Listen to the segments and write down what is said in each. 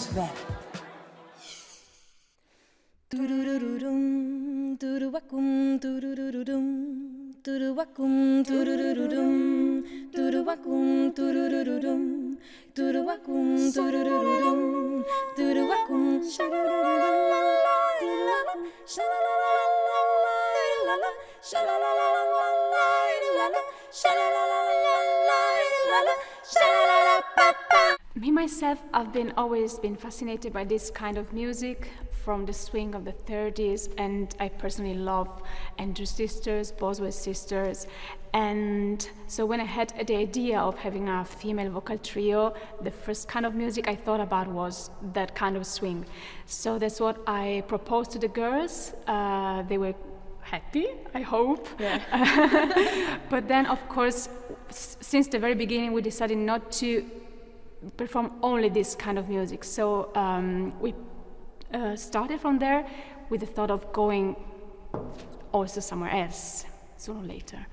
atmosfera. Turururum, turuwakum, turururum, turuwakum, turururum, turuwakum, turururum, turuwakum, turururum, turuwakum, shalalala, shalalala, shalalala, shalalala, shalalala, papa. Me myself, I've always been fascinated by this kind of music from the swing of the 30s, and I personally love Andrews Sisters, Boswell Sisters, and so when I had the idea of having a female vocal trio, the first kind of music I thought about was that kind of swing. So that's what I proposed to the girls. They were happy, I hope. Yeah. But then, of course, since the very beginning, we decided not to perform only this kind of music. So we started from there with the thought of going also somewhere else sooner or later.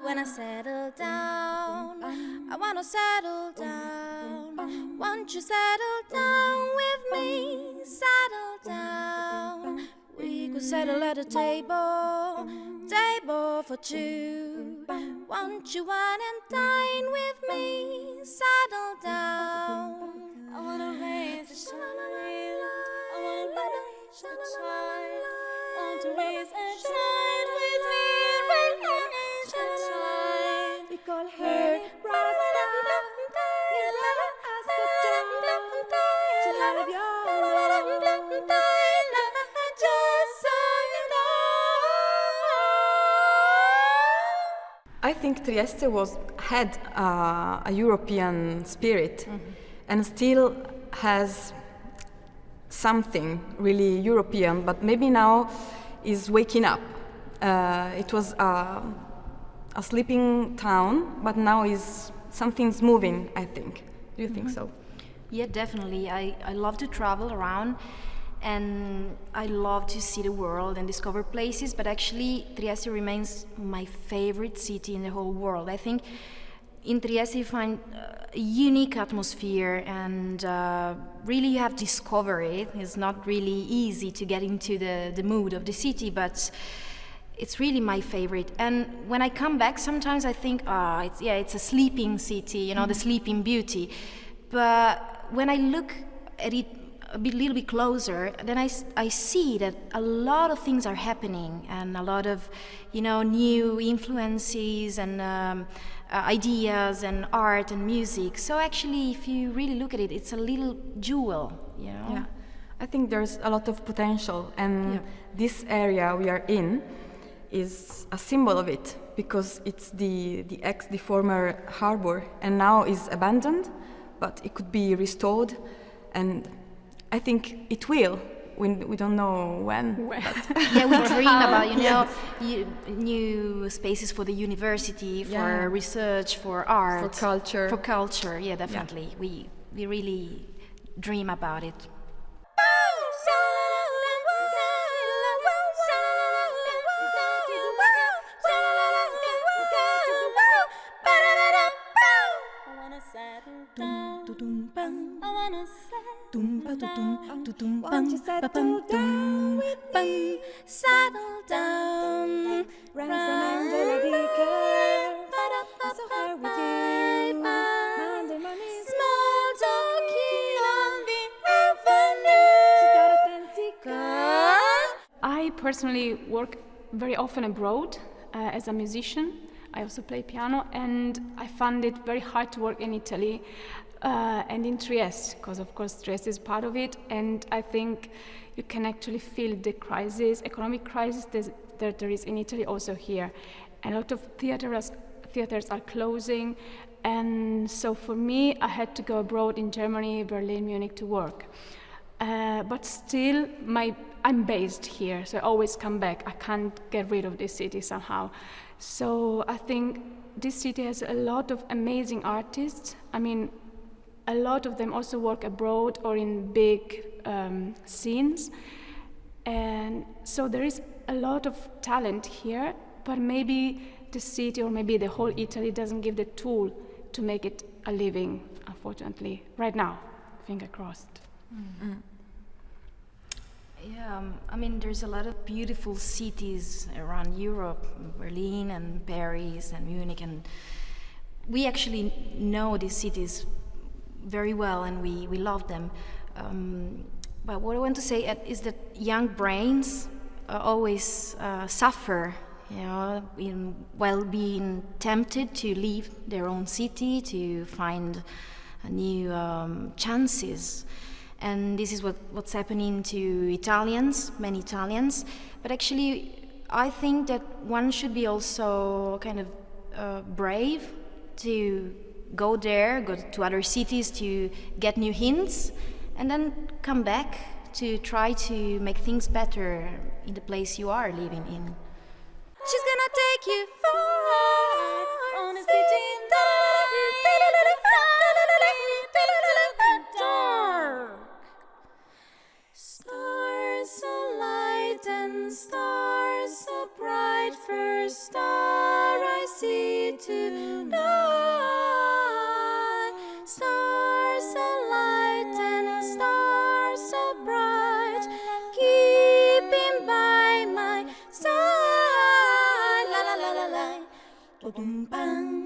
When I settle down, I wanna settle down. Won't you settle down with me? Settle down. We could settle at a table, table for two. Won't you wine and dine with me? Settle down. I wanna raise a child. I wanna raise a child. I want to raise a child with me. Raise a child. We call her Rasta. She'll have your I think Trieste had a European spirit, and still has something really European, but maybe now is waking up. It was a sleeping town, but now something's moving, I think. Do you think so? Yeah, definitely. I love to travel around, and I love to see the world and discover places, but actually Trieste remains my favorite city in the whole world. I think in Trieste you find a unique atmosphere, and really you have to discover it. It's not really easy to get into the mood of the city, but it's really my favorite. And when I come back, sometimes I think, it's a sleeping city, the sleeping beauty. But when I look at it little bit closer, then I see that a lot of things are happening, and a lot of new influences and ideas and art and music. So actually, if you really look at it, it's a little jewel, Yeah, I think there's a lot of potential, and this area we are in is a symbol of it, because it's the former harbor, and now is abandoned, but it could be restored, and I think it will. We don't know when. Yeah, we dream about new spaces for the university, for research, for art, for culture. For culture, yeah, definitely. Yeah. We really dream about it. Won't you settle down with me? Settle down. Rise and Angela Vicker. So here we do. Mind and money. Small talking on the avenue. She's got a fancy car. I personally work very often abroad as a musician. I also play piano, and I found it very hard to work in Italy and in Trieste, because of course Trieste is part of it, and I think you can actually feel the economic crisis that there is in Italy also here. And a lot of theaters are closing, and so for me I had to go abroad in Germany, Berlin, Munich to work. But still I'm based here, so I always come back. I can't get rid of this city somehow. So I think this city has a lot of amazing artists. I mean, a lot of them also work abroad or in big scenes. And so there is a lot of talent here, but maybe the city or maybe the whole Italy doesn't give the tool to make it a living, unfortunately, right now. Finger crossed. Yeah, I mean, there's a lot of beautiful cities around Europe, Berlin and Paris and Munich, and we actually know these cities very well and we love them. But what I want to say is that young brains always suffer, you know, while being tempted to leave their own city to find new chances. And this is what's happening to Italians, many Italians. But actually, I think that one should be also kind of brave to go there, go to other cities to get new hints, and then come back to try to make things better in the place you are living in. She's gonna take you far on a city in dark. Stars so light and stars so bright, first star I see tonight. Stars so light and stars so bright, keeping by my side. La la la la la. Ba-dum, bang.